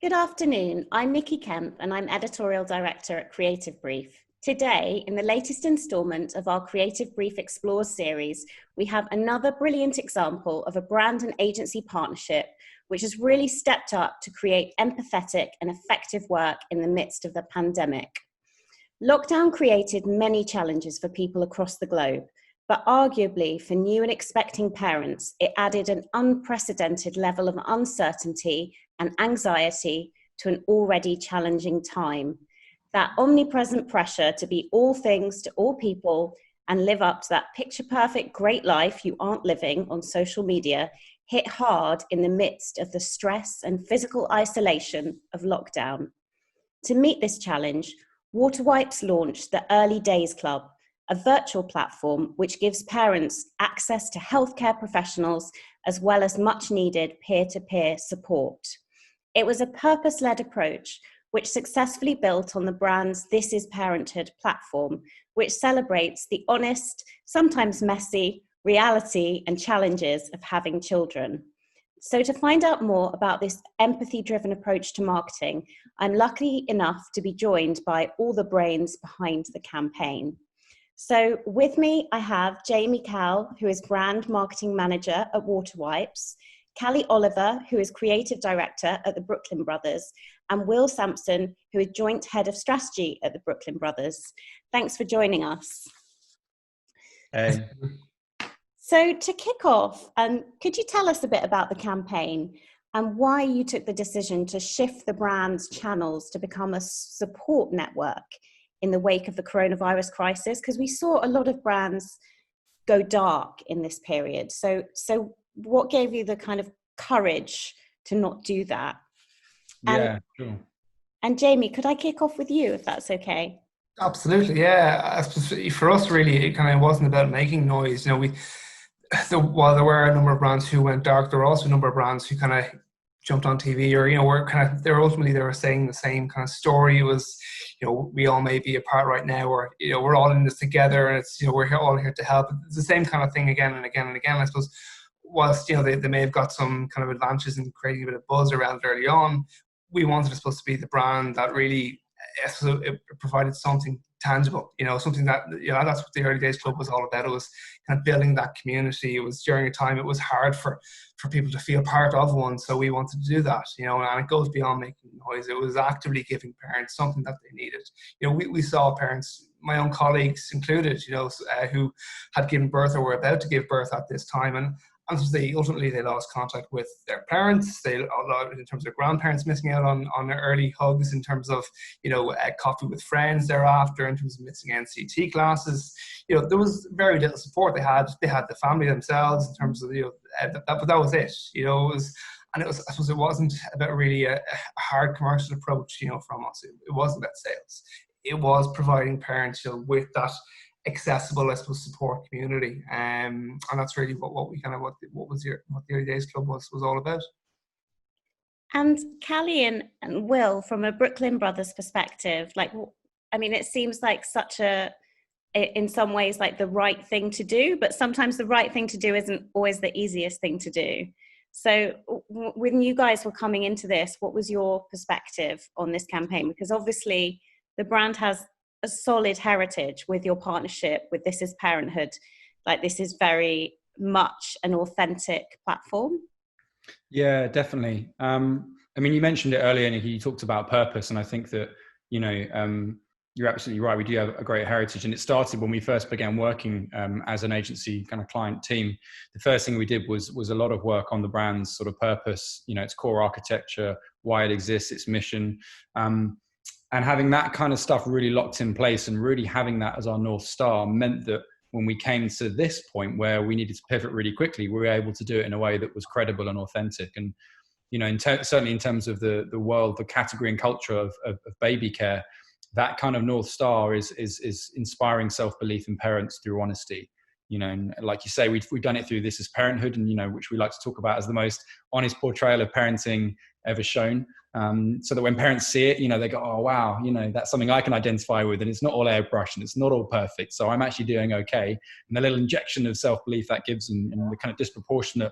Good afternoon, I'm Nikki Kemp and I'm Editorial Director at Creative Brief. Today, in the latest instalment of our Creative Brief Explores series, we have another brilliant example of a brand and agency partnership which has really stepped up to create empathetic and effective work in the midst of the pandemic. Lockdown created many challenges for people across the globe, but arguably for new and expecting parents, it added an unprecedented level of uncertainty and anxiety to an already challenging time. That omnipresent pressure to be all things to all people and live up to that picture-perfect great life you aren't living on social media hit hard in the midst of the stress and physical isolation of lockdown. To meet this challenge, Waterwipes launched the Early Days Club, a virtual platform which gives parents access to healthcare professionals as well as much needed peer-to-peer support. It was a purpose-led approach which successfully built on the brand's This Is Parenthood platform, which celebrates the honest, sometimes messy, reality and challenges of having children. So to find out more about this empathy-driven approach to marketing, I'm lucky enough to be joined by all the brains behind the campaign. So with me, I have Jamie Caul, who is Brand Marketing Manager at Waterwipes, Cali Oliver, who is Creative Director at the Brooklyn Brothers, and Will Sansom, who is Joint Head of Strategy at the Brooklyn Brothers. Thanks for joining us. Hey. So to kick off, could you tell us a bit about the campaign and why you took the decision to shift the brand's channels to become a support network in the wake of the coronavirus crisis? Because we saw a lot of brands go dark in this period. So what gave you the kind of courage to not do that? Sure. And Jamie, could I kick off with you, if that's okay? Absolutely, yeah. I suppose for us, really, it kind of wasn't about making noise. You know, while there were a number of brands who went dark, there were also a number of brands who kind of jumped on TV, or they were saying the same kind of story. It was, we all may be apart right now, or we're all in this together, and it's we're all here to help. It's the same kind of thing again and again and again. I suppose whilst they may have got some kind of advantages in creating a bit of buzz around it early on, we wanted it supposed to be the brand that really it provided something tangible, something that, that's what the Early Days Club was all about. It was kind of building that community. It was during a time it was hard for people to feel part of one, so we wanted to do that, and it goes beyond making noise. It was actively giving parents something that they needed. We saw parents, my own colleagues included, who had given birth or were about to give birth at this time, and ultimately they lost contact with their parents. They, in terms of grandparents, missing out on their early hugs, in terms of coffee with friends thereafter, in terms of missing NCT classes. There was very little support. They had the family themselves, in terms of but that was it. I suppose it wasn't about really a hard commercial approach, from us. It wasn't about sales. It was providing parents with that accessible, I suppose, support community, and that's really what the Early Days Club was all about. And Cali and Will, from a Brooklyn Brothers perspective, it seems like in some ways, like the right thing to do, but sometimes the right thing to do isn't always the easiest thing to do. So when you guys were coming into this, what was your perspective on this campaign? Because obviously the brand has a solid heritage with your partnership with This Is Parenthood. Like, this is very much an authentic platform. Yeah, definitely. You mentioned it earlier, Nikki. You talked about purpose, and I think that you're absolutely right. We do have a great heritage, and it started when we first began working as an agency kind of client team. The first thing we did was a lot of work on the brand's sort of purpose, its core architecture, why it exists, its mission. And having that kind of stuff really locked in place and really having that as our North Star meant that when we came to this point where we needed to pivot really quickly, we were able to do it in a way that was credible and authentic. And, certainly in terms of the world, the category and culture of baby care, that kind of North Star is inspiring self-belief in parents through honesty. And like you say, we've done it through This Is Parenthood, and, which we like to talk about as the most honest portrayal of parenting ever shown. So that when parents see it, they go, oh, wow, that's something I can identify with, and it's not all airbrush and it's not all perfect. So I'm actually doing okay. And the little injection of self-belief that gives them, and the kind of disproportionate,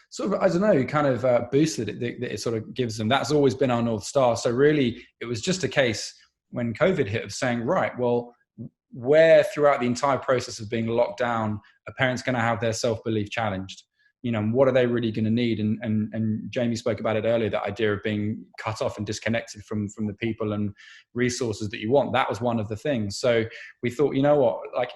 sort of, I don't know, kind of boost that it sort of gives them. That's always been our North Star. So really, it was just a case when COVID hit of saying, right, well, where throughout the entire process of being locked down, a parent's going to have their self-belief challenged. You know, what are they really going to need? And Jamie spoke about it earlier, that idea of being cut off and disconnected from the people and resources that you want. That was one of the things. So we thought, you know what, like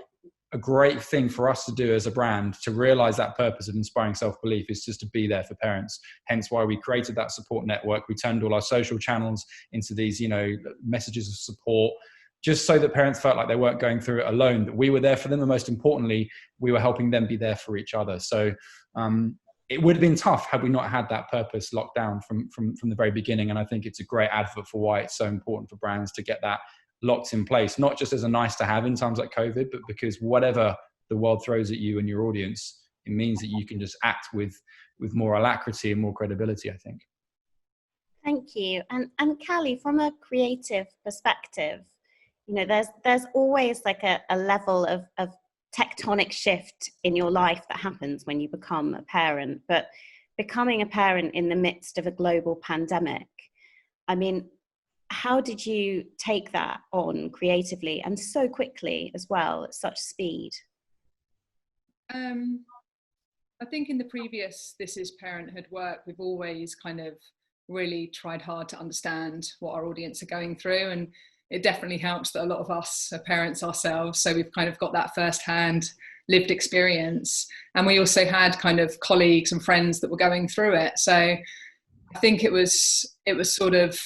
a great thing for us to do as a brand to realize that purpose of inspiring self-belief is just to be there for parents. Hence why we created that support network. We turned all our social channels into these, you know, messages of support, just so that parents felt like they weren't going through it alone, that we were there for them. And most importantly, we were helping them be there for each other. So it would have been tough had we not had that purpose locked down from the very beginning. And I think it's a great advert for why it's so important for brands to get that locked in place, not just as a nice to have in times like COVID, but because whatever the world throws at you and your audience, it means that you can just act with more alacrity and more credibility, I think. Thank you. And Cali, from a creative perspective, you know, there's always like a level of tectonic shift in your life that happens when you become a parent. But becoming a parent in the midst of a global pandemic, I mean, how did you take that on creatively and so quickly as well, at such speed? I think in the previous This Is Parenthood work, we've always kind of really tried hard to understand what our audience are going through, and it definitely helps that a lot of us are parents ourselves, so we've kind of got that first-hand lived experience. And we also had kind of colleagues and friends that were going through it. So I think it was sort of,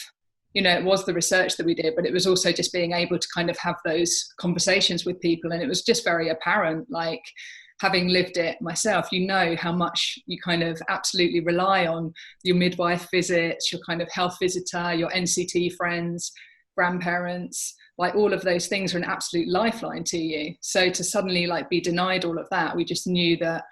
you know, it was the research that we did, but it was also just being able to kind of have those conversations with people. And it was just very apparent, like, having lived it myself, you know how much you kind of absolutely rely on your midwife visits, your kind of health visitor, your NCT friends, grandparents, like all of those things are an absolute lifeline to you. So to suddenly like be denied all of that, we just knew that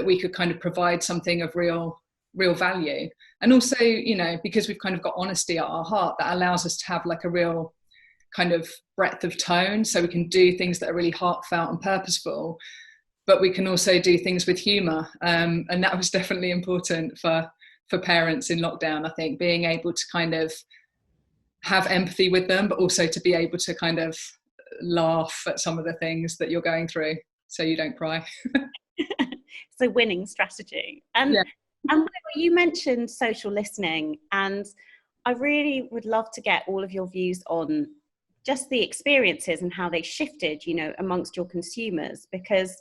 we could kind of provide something of real value. And also, you know, because we've kind of got honesty at our heart, that allows us to have like a real kind of breadth of tone. So we can do things that are really heartfelt and purposeful, but we can also do things with humor. And that was definitely important for parents in lockdown, I think, being able to kind of have empathy with them, but also to be able to kind of laugh at some of the things that you're going through so you don't cry. It's a winning strategy. And you mentioned social listening, and I really would love to get all of your views on just the experiences and how they shifted, you know, amongst your consumers, because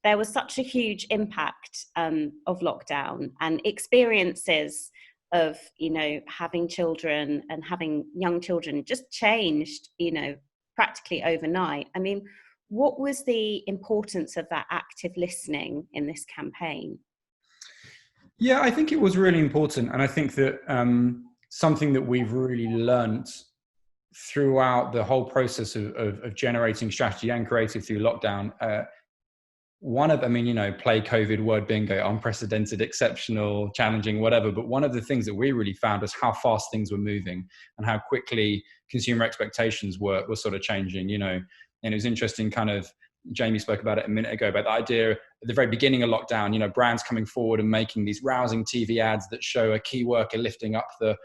there was such a huge impact of lockdown, and experiences of, you know, having children and having young children just changed, you know, practically overnight. I mean, what was the importance of that active listening in this campaign? Yeah, I think it was really important. And I think that something that we've really learned throughout the whole process of generating strategy and creative through lockdown, I mean, you know, play COVID, word bingo, unprecedented, exceptional, challenging, whatever. But one of the things that we really found was how fast things were moving and how quickly consumer expectations were sort of changing, you know. And it was interesting, kind of, Jamie spoke about it a minute ago, about the idea at the very beginning of lockdown, you know, brands coming forward and making these rousing TV ads that show a key worker lifting up the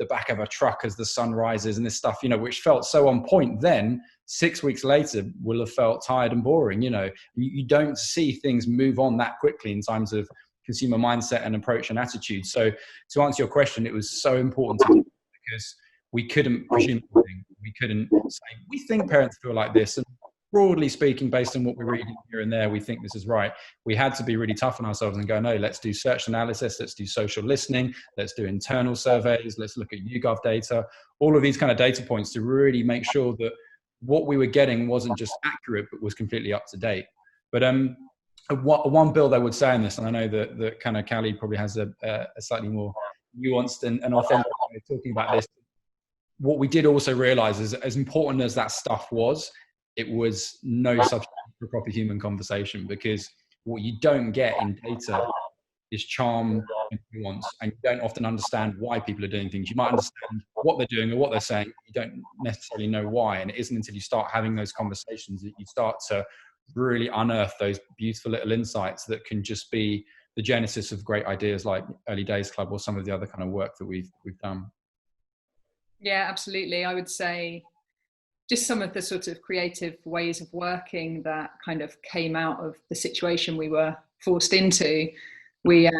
back of a truck as the sun rises, and this stuff, you know, which felt so on point then, 6 weeks later will have felt tired and boring. You know, you don't see things move on that quickly in terms of consumer mindset and approach and attitude. So to answer your question, it was so important to do, because we couldn't presume anything. We couldn't say, we think parents feel like this, and broadly speaking, based on what we're reading here and there, we think this is right. We had to be really tough on ourselves and go, no, let's do search analysis, let's do social listening, let's do internal surveys, let's look at YouGov data, all of these kind of data points to really make sure that what we were getting wasn't just accurate, but was completely up to date. But one build I would say on this, and I know that kind of Cali probably has a slightly more nuanced and authentic way of talking about this. What we did also realize is, as important as that stuff was, it was no substitute for proper human conversation, because what you don't get in data is charm and nuance, and you don't often understand why people are doing things. You might understand what they're doing or what they're saying, you don't necessarily know why. And it isn't until you start having those conversations that you start to really unearth those beautiful little insights that can just be the genesis of great ideas like Early Days Club or some of the other kind of work that we've done. Yeah, absolutely. I would say just some of the sort of creative ways of working that kind of came out of the situation we were forced into. We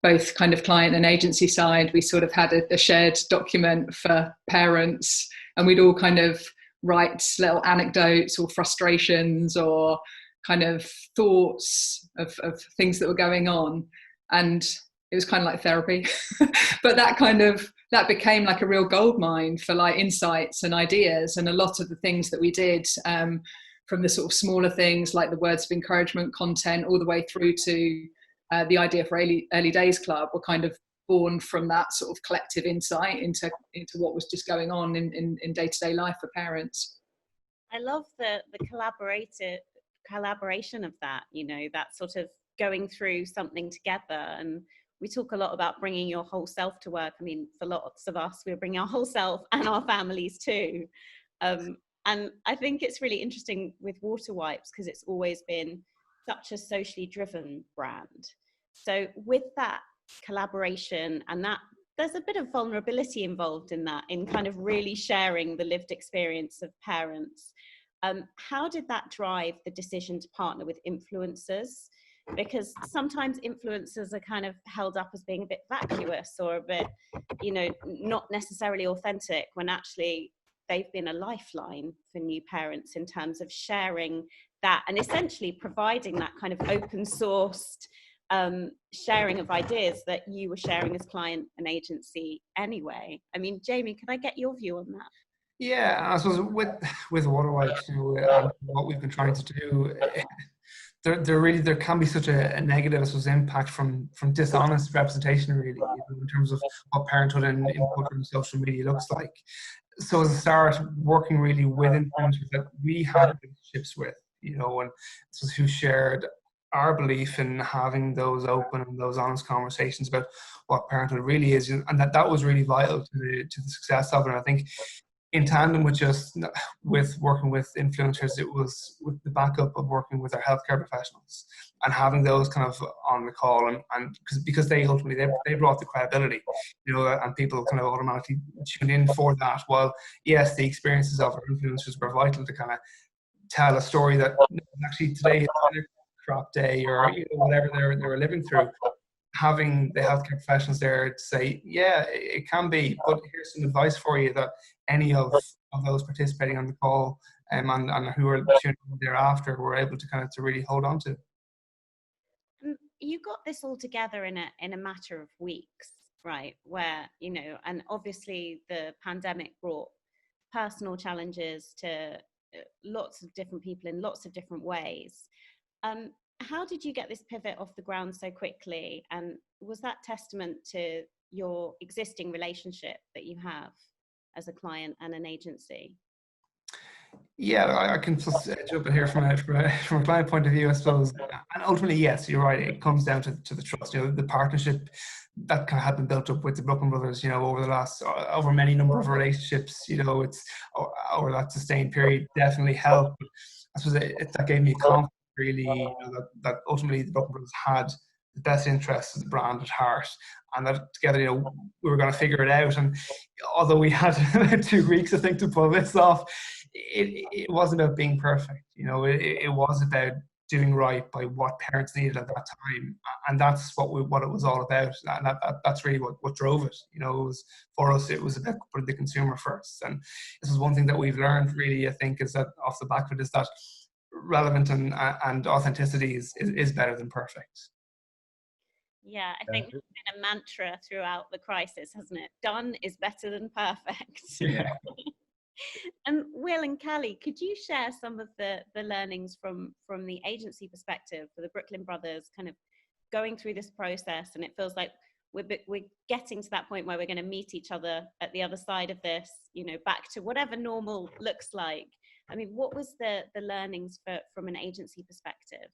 both kind of client and agency side, we sort of had a shared document for parents, and we'd all kind of write little anecdotes or frustrations or kind of thoughts of things that were going on. And it was kind of like therapy. But that became like a real goldmine for like insights and ideas. And a lot of the things that we did, from the sort of smaller things like the words of encouragement content all the way through to the idea for Early Days Club, were kind of born from that sort of collective insight into what was just going on in day-to-day life for parents. I love the collaboration of that, that sort of going through something together. And we talk a lot about bringing your whole self to work. I mean, for lots of us, we bring our whole self and our families too. And I think it's really interesting with Water Wipes because it's always been such a socially driven brand. So with that collaboration and that, there's a bit of vulnerability involved in that, in kind of really sharing the lived experience of parents. How did that drive the decision to partner with influencers? Because sometimes influencers are kind of held up as being a bit vacuous or a bit, not necessarily authentic, when actually they've been a lifeline for new parents in terms of sharing that and essentially providing that kind of open sourced sharing of ideas that you were sharing as client and agency anyway. I mean, Jamie, can I get your view on that? Yeah, I suppose with Water Wipes, and what we've been trying to do, there can be such a negative, I suppose, impact from dishonest representation, really, in terms of what parenthood and input from social media looks like. So as a start, working really with influencers that we had relationships with, and this was who shared our belief in having those open and those honest conversations about what parenthood really is, and that was really vital to the success of it. And I think in tandem with working with influencers, it was with the backup of working with our healthcare professionals and having those kind of on the call, and because they ultimately they brought the credibility, and people kind of automatically tuned in for that. While yes, the experiences of our influencers were vital to kind of tell a story that actually today is a crap day or whatever they were living through. Having the healthcare professionals there to say, yeah, it can be, but here's some advice for you that any of those participating on the call and who are tuning in thereafter were able to kind of to really hold on to. You got this all together in a matter of weeks, right? Where, and obviously the pandemic brought personal challenges to lots of different people in lots of different ways. How did you get this pivot off the ground so quickly? And was that testament to your existing relationship that you have as a client and an agency? Yeah, I can just jump in here from a client point of view, I suppose. And ultimately, yes, you're right. It comes down to the trust, the partnership that kind of had been built up with the Brooklyn brothers, over many number of relationships. It's over that sustained period definitely helped. But I suppose that gave me confidence, really, that ultimately the Brooklyn brothers had the best interests of the brand at heart, and that together, we were going to figure it out. And although we had 2 weeks, I think, to pull this off, it wasn't about being perfect. It was about doing right by what parents needed at that time, and that's what it was all about. And that's really what drove it. It was, for us, it was about putting the consumer first. And this is one thing that we've learned, really, I think, is that off the back of it is that relevant and authenticity is better than perfect. Yeah, I think it's been a mantra throughout the crisis, hasn't it? Done is better than perfect. Yeah. And Will and Cali, could you share some of the learnings from the agency perspective for the Brooklyn brothers, kind of going through this process? And it feels like we're getting to that point where we're going to meet each other at the other side of this, back to whatever normal looks like. I mean, what was the learnings from an agency perspective?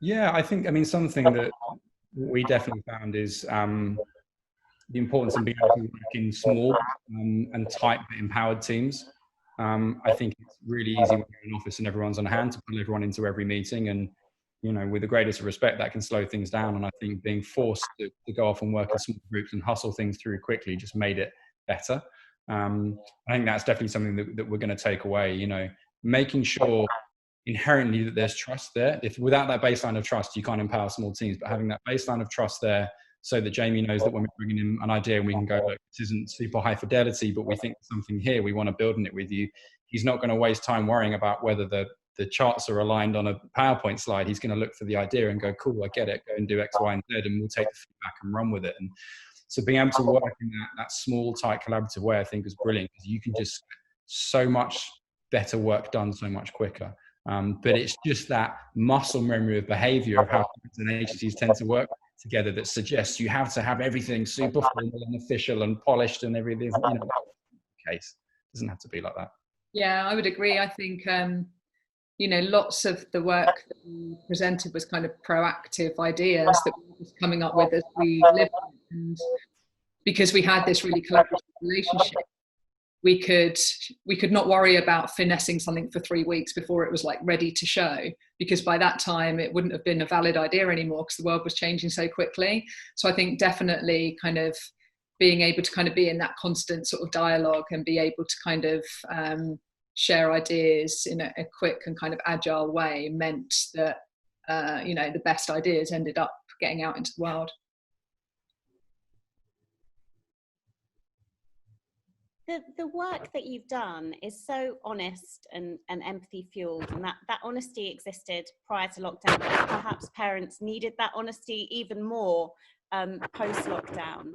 Yeah, I think, something that we definitely found is the importance of being able to work in small and tight but empowered teams. I think it's really easy when you're in an office and everyone's on hand to pull everyone into every meeting. And, you know, with the greatest of respect, that can slow things down. And I think being forced to go off and work in small groups and hustle things through quickly just made it better. I think that's definitely something that we're going to take away, you know, making sure inherently that there's trust there. If without that baseline of trust, you can't empower small teams, but having that baseline of trust there so that Jamie knows that when we're bringing in an idea and we can go, look, this isn't super high fidelity, but we think something here, we want to build on it with you. He's not going to waste time worrying about whether the charts are aligned on a PowerPoint slide. He's going to look for the idea and go, cool, I get it, go and do X, Y, and Z, and we'll take the feedback and run with it. And so being able to work in that small, tight, collaborative way, I think is brilliant, because you can just so much better work done so much quicker. But it's just that muscle memory of behavior of how agencies tend to work together that suggests you have to have everything super formal and official and polished and everything. You know, case it doesn't have to be like that. Yeah, I would agree. I think you know, lots of the work that we presented was kind of proactive ideas that we were just coming up with as we lived, and because we had this really collaborative relationship, we could not worry about finessing something for 3 weeks before it was like ready to show, because by that time it wouldn't have been a valid idea anymore because the world was changing so quickly. So I think definitely kind of being able to kind of be in that constant sort of dialogue and be able to kind of share ideas in a quick and kind of agile way meant that you know, the best ideas ended up getting out into the world. The work that you've done is so honest and empathy fueled, and that honesty existed prior to lockdown, but perhaps parents needed that honesty even more post lockdown,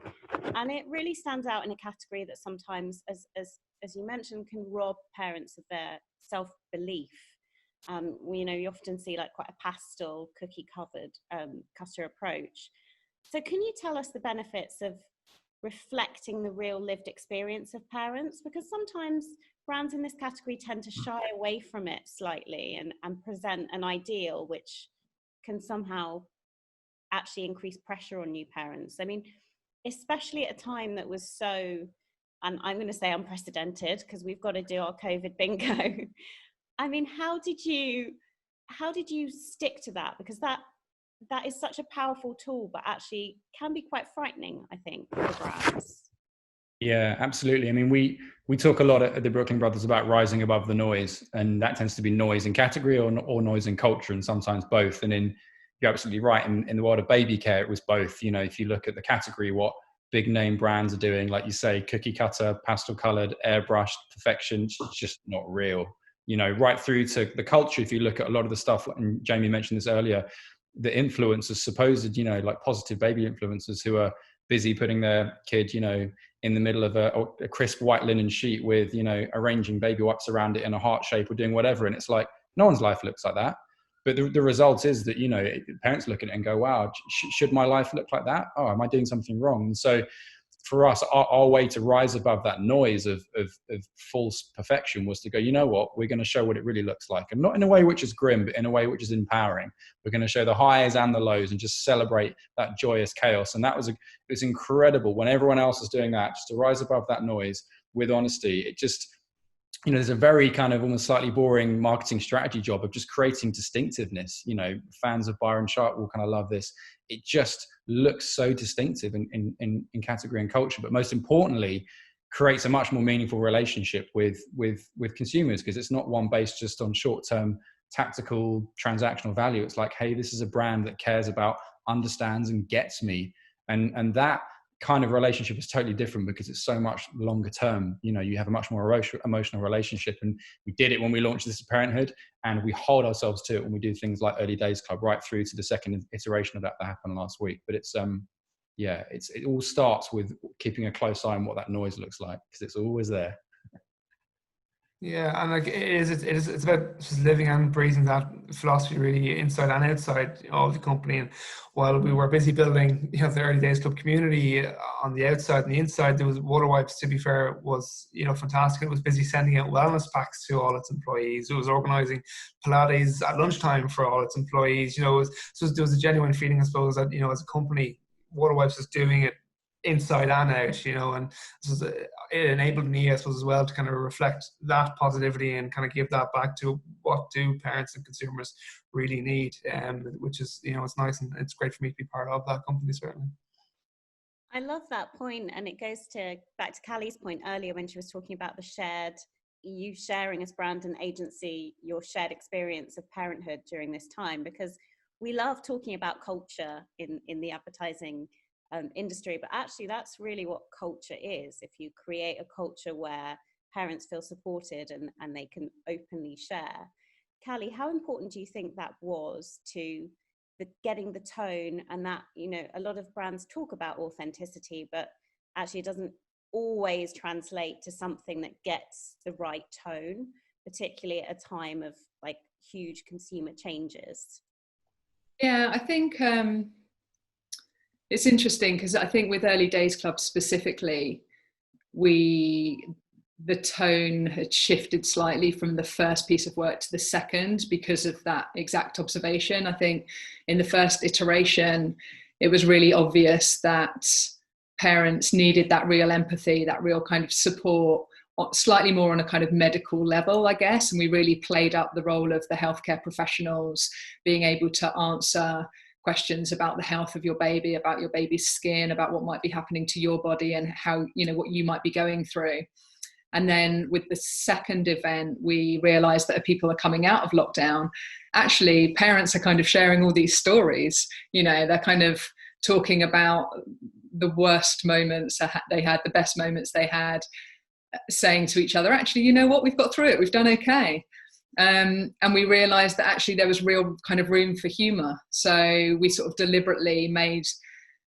and it really stands out in a category that sometimes, as you mentioned, can rob parents of their self-belief. You know, you often see like quite a pastel, cookie covered customer approach. So can you tell us the benefits of reflecting the real lived experience of parents? Because sometimes brands in this category tend to shy away from it slightly and present an ideal which can somehow actually increase pressure on new parents. I mean, especially at a time that was so, and I'm going to say unprecedented because we've got to do our COVID bingo. I mean, how did you stick to that? Because that is such a powerful tool, but actually can be quite frightening, I think, for brands. Yeah, absolutely. I mean, we talk a lot at the Brooklyn Brothers about rising above the noise, and that tends to be noise in category or noise in culture, and sometimes both. And you're absolutely right. In the world of baby care, it was both. You know, if you look at the category, what big name brands are doing, like you say, cookie cutter, pastel colored, airbrushed, perfection, it's just not real. You know, right through to the culture, if you look at a lot of the stuff, and Jamie mentioned this earlier, the influencers, supposed, you know, like positive baby influencers who are busy putting their kid, you know, in the middle of a crisp white linen sheet with, you know, arranging baby wipes around it in a heart shape or doing whatever. And it's like, no one's life looks like that. But the result is that, you know, parents look at it and go, wow, should my life look like that? Oh, am I doing something wrong? And so for us, our way to rise above that noise of false perfection was to go, you know what, we're going to show what it really looks like. And not in a way which is grim, but in a way which is empowering. We're going to show the highs and the lows and just celebrate that joyous chaos. And it was incredible when everyone else was doing that, just to rise above that noise with honesty. It just, you know, there's a very kind of almost slightly boring marketing strategy job of just creating distinctiveness. You know, fans of Byron Sharp will kind of love this. It just looks so distinctive in category and culture, but most importantly, creates a much more meaningful relationship with consumers, because it's not one based just on short-term tactical transactional value. It's like, hey, this is a brand that cares about, understands and gets me. And that kind of relationship is totally different because it's so much longer term. You know, you have a much more emotional relationship, and we did it when we launched This Is Parenthood, and we hold ourselves to it when we do things like Early Days Club, right through to the second iteration of that happened last week. But it's it all starts with keeping a close eye on what that noise looks like, because it's always there. Yeah, and like it's about just living and breathing that philosophy really inside and outside of the company. And while we were busy building, you know, the Early Days Club community on the outside and the inside, there was Water Wipes, to be fair, was, you know, fantastic. It was busy sending out wellness packs to all its employees. It was organising Pilates at lunchtime for all its employees. You know, there was a genuine feeling, I suppose, that, you know, as a company, Water Wipes is doing it inside and out, and it enabled me, I suppose, as well to kind of reflect that positivity and kind of give that back to what do parents and consumers really need, which is, it's nice, and it's great for me to be part of that company, certainly. I love that point, and it goes back to Callie's point earlier when she was talking about you sharing as brand and agency your shared experience of parenthood during this time, because we love talking about culture in the advertising industry, but actually that's really what culture is. If you create a culture where parents feel supported and they can openly share. Callie, how important do you think that was to getting the tone, and that, a lot of brands talk about authenticity, but actually it doesn't always translate to something that gets the right tone, particularly at a time of like huge consumer changes? Yeah, I think it's interesting, because I think with Early Days Club specifically, the tone had shifted slightly from the first piece of work to the second because of that exact observation. I think in the first iteration, it was really obvious that parents needed that real empathy, that real kind of support, slightly more on a kind of medical level, I guess. And we really played up the role of the healthcare professionals being able to answer questions about the health of your baby, about your baby's skin, about what might be happening to your body and how, what you might be going through. And then with the second event, we realized that people are coming out of lockdown. Actually, parents are kind of sharing all these stories. They're kind of talking about the worst moments they had, the best moments they had, saying to each other, actually, you know what, we've got through it, we've done okay. And we realized that actually there was real kind of room for humor. So we sort of deliberately made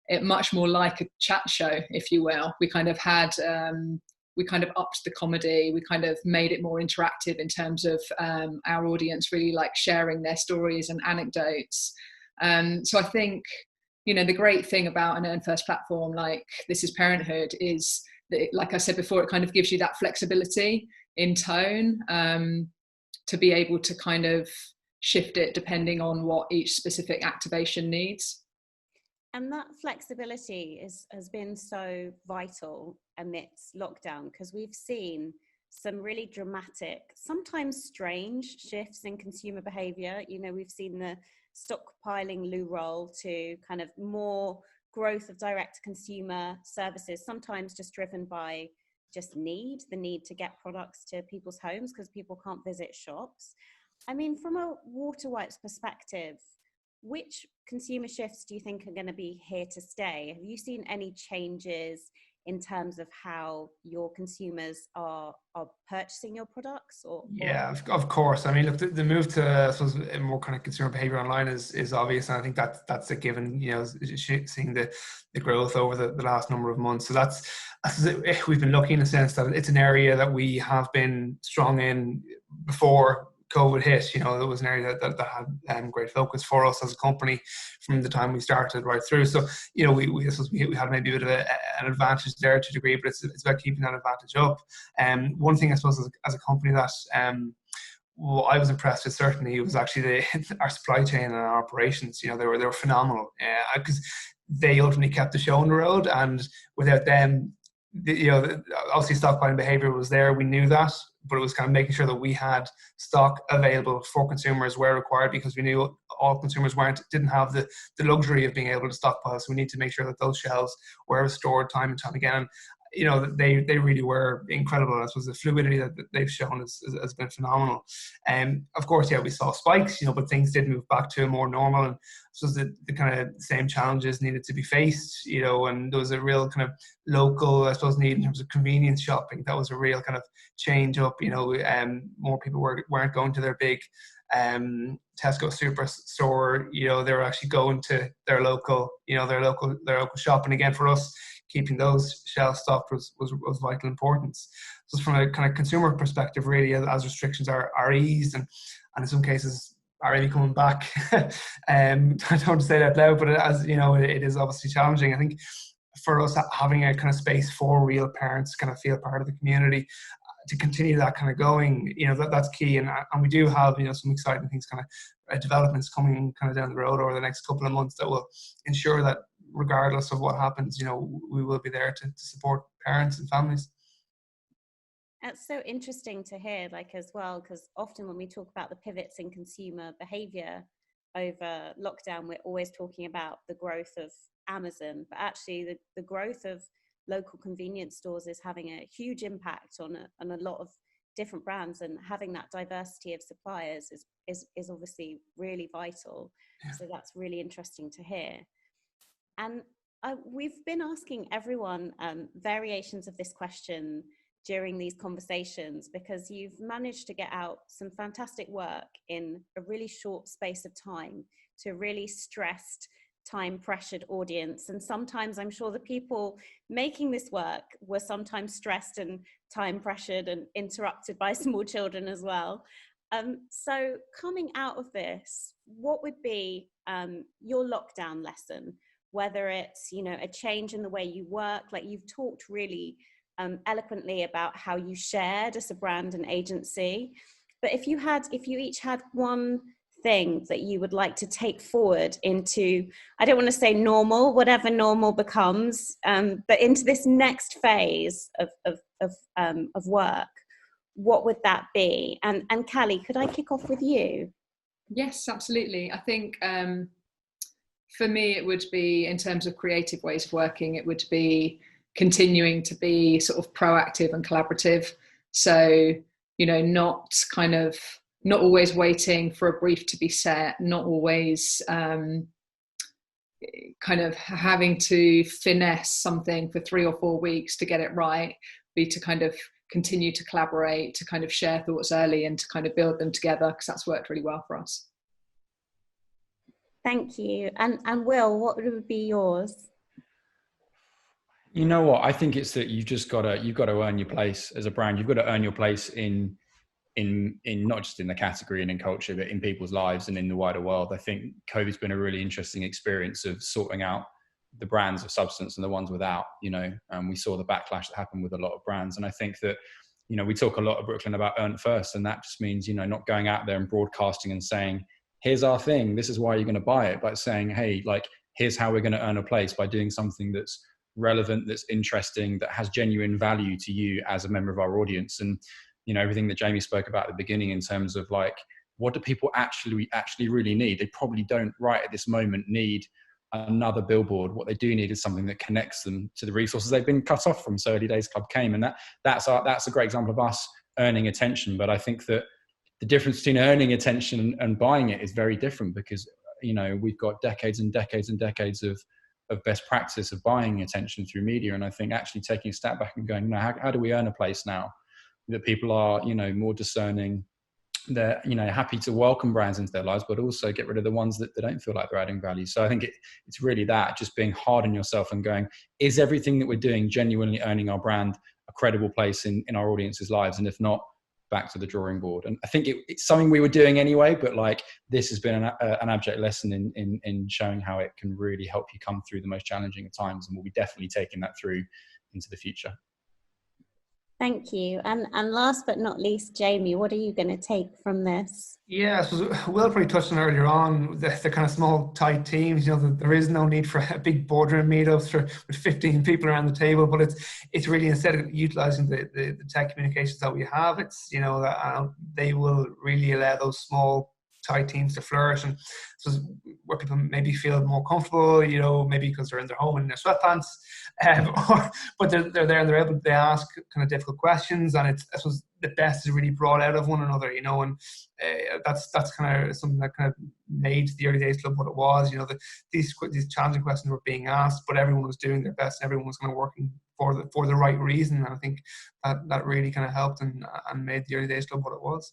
it much more like a chat show, if you will. We kind of had... we kind of upped the comedy. We kind of made it more interactive in terms of our audience really like sharing their stories and anecdotes. So I think, the great thing about an Earn First platform like This Is Parenthood is that, like I said before, it kind of gives you that flexibility in tone to be able to kind of shift it depending on what each specific activation needs. And that flexibility has been so vital amidst lockdown, because we've seen some really dramatic, sometimes strange shifts in consumer behavior. We've seen the stockpiling loo roll to kind of more growth of direct to consumer services, sometimes just driven by just the need to get products to people's homes because people can't visit shops. I mean, from a Water Wipes perspective, which consumer shifts do you think are going to be here to stay? Have you seen any changes in terms of how your consumers are purchasing your products? Yeah, of course. I mean, look, the move to, I suppose, more kind of consumer behavior online is obvious, and I think that's a given. Seeing the growth over the last number of months. So we've been lucky in a sense that it's an area that we have been strong in before COVID hit. It was an area that had great focus for us as a company from the time we started right through. So, we had maybe a bit of an advantage there to a degree, but it's about keeping that advantage up. One thing I suppose as a company that what I was impressed with certainly was actually our supply chain and our operations. They were phenomenal because they ultimately kept the show on the road, and without them, obviously stockpiling behavior was there. We knew that, but it was kind of making sure that we had stock available for consumers where required, because we knew all consumers didn't have the luxury of being able to stockpile. So we need to make sure that those shelves were restored time and time again. They really were incredible. I suppose the fluidity that they've shown has been phenomenal. Of course, we saw spikes, but things did move back to a more normal, and so the kind of same challenges needed to be faced, and there was a real kind of local, I suppose, need in terms of convenience shopping. That was a real kind of change up. More people weren't going to their big Tesco superstore. They were actually going to their local shop. And again, for us, keeping those shelves stocked was vital importance. So from a kind of consumer perspective, really, as restrictions are eased and in some cases are maybe coming back. I don't want to say that loud, but it is obviously challenging. I think for us, having a kind of space for real parents to kind of feel part of the community, to continue that kind of going, that's key. And we do have, some exciting things, kind of developments coming kind of down the road over the next couple of months that will ensure that regardless of what happens, we will be there to support parents and families. That's so interesting to hear, as well, because often when we talk about the pivots in consumer behavior over lockdown, we're always talking about the growth of Amazon, but actually the growth of local convenience stores is having a huge impact on a lot of different brands, and having that diversity of suppliers is obviously really vital. So that's really interesting to hear. And we've been asking everyone variations of this question during these conversations, because you've managed to get out some fantastic work in a really short space of time to a really stressed, time pressured audience. And sometimes I'm sure the people making this work were sometimes stressed and time pressured and interrupted by small children as well. So coming out of this, what would be your lockdown lesson? Whether it's, a change in the way you work, you've talked really eloquently about how you shared as a brand and agency. But if you each had one thing that you would like to take forward into, I don't want to say normal, whatever normal becomes, but into this next phase of work, what would that be? And Cali, could I kick off with you? Yes, absolutely. I think for me, it would be, in terms of creative ways of working, it would be continuing to be sort of proactive and collaborative. So, not always waiting for a brief to be set, not always kind of having to finesse something for 3 or 4 weeks to get it right, be to kind of continue to collaborate, to kind of share thoughts early and to kind of build them together, because that's worked really well for us. Thank you. And Will, what would be yours? You know what? I think it's that you've got to earn your place as a brand. You've got to earn your place in not just in the category and in culture, but in people's lives and in the wider world. I think COVID's been a really interesting experience of sorting out the brands of substance and the ones without. We saw the backlash that happened with a lot of brands, and I think that we talk a lot at Brooklyn about earn first, and that just means not going out there and broadcasting and saying, here's our thing, this is why you're going to buy it, but saying, hey, here's how we're going to earn a place, by doing something that's relevant, that's interesting, that has genuine value to you as a member of our audience. And everything that Jamie spoke about at the beginning in terms of what do people actually really need? They probably don't right at this moment need another billboard. What they do need is something that connects them to the resources they've been cut off from. So Early Days Club came, and that's a great example of us earning attention. But I think that the difference between earning attention and buying it is very different, because we've got decades and decades and decades of best practice of buying attention through media. And I think actually taking a step back and going, no, how do we earn a place now that people are more discerning, they're happy to welcome brands into their lives, but also get rid of the ones that they don't feel like they're adding value. So I think it's really that, just being hard on yourself and going, is everything that we're doing genuinely earning our brand a credible place in our audience's lives? And if not, back to the drawing board. And I think it's something we were doing anyway, but this has been an abject lesson in showing how it can really help you come through the most challenging of times, and we'll be definitely taking that through into the future. Thank you. And last but not least, Jamie, what are you going to take from this? Yeah, so Will probably touched on earlier on the kind of small, tight teams. There is no need for a big boardroom meetups with 15 people around the table, but it's really, instead of utilising the tech communications that we have, it's that they will really allow those small, tight teams to flourish, and so where people maybe feel more comfortable, maybe because they're in their home in their sweatpants, but they're there and they ask kind of difficult questions, and I suppose the best is really brought out of one another, and that's kind of something that kind of made the Early Days Club what it was. These challenging questions were being asked, but everyone was doing their best, and everyone was kind of working for the right reason, and I think that really kind of helped and made the Early Days Club what it was.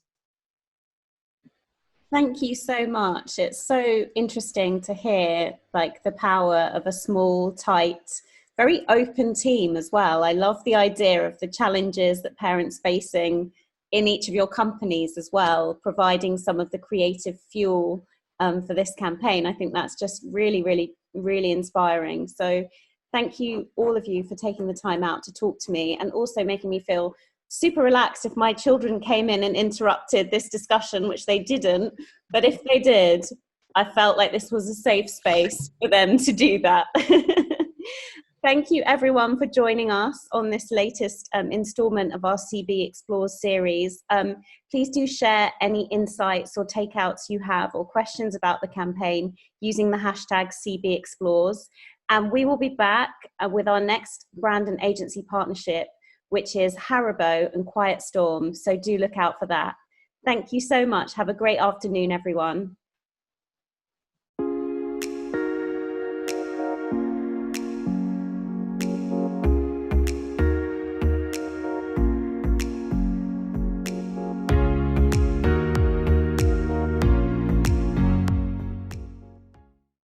Thank you so much. It's so interesting to hear the power of a small, tight, very open team as well. I love the idea of the challenges that parents facing in each of your companies as well, providing some of the creative fuel for this campaign. I think that's just really, really, really inspiring. So thank you, all of you, for taking the time out to talk to me, and also making me feel super relaxed if my children came in and interrupted this discussion, which they didn't. But if they did, I felt like this was a safe space for them to do that. Thank you everyone for joining us on this latest installment of our CB Explores series. Please do share any insights or takeouts you have or questions about the campaign using the hashtag CB Explores. And we will be back with our next brand and agency partnership, which is Haribo and Quiet Storm. So do look out for that. Thank you so much. Have a great afternoon, everyone.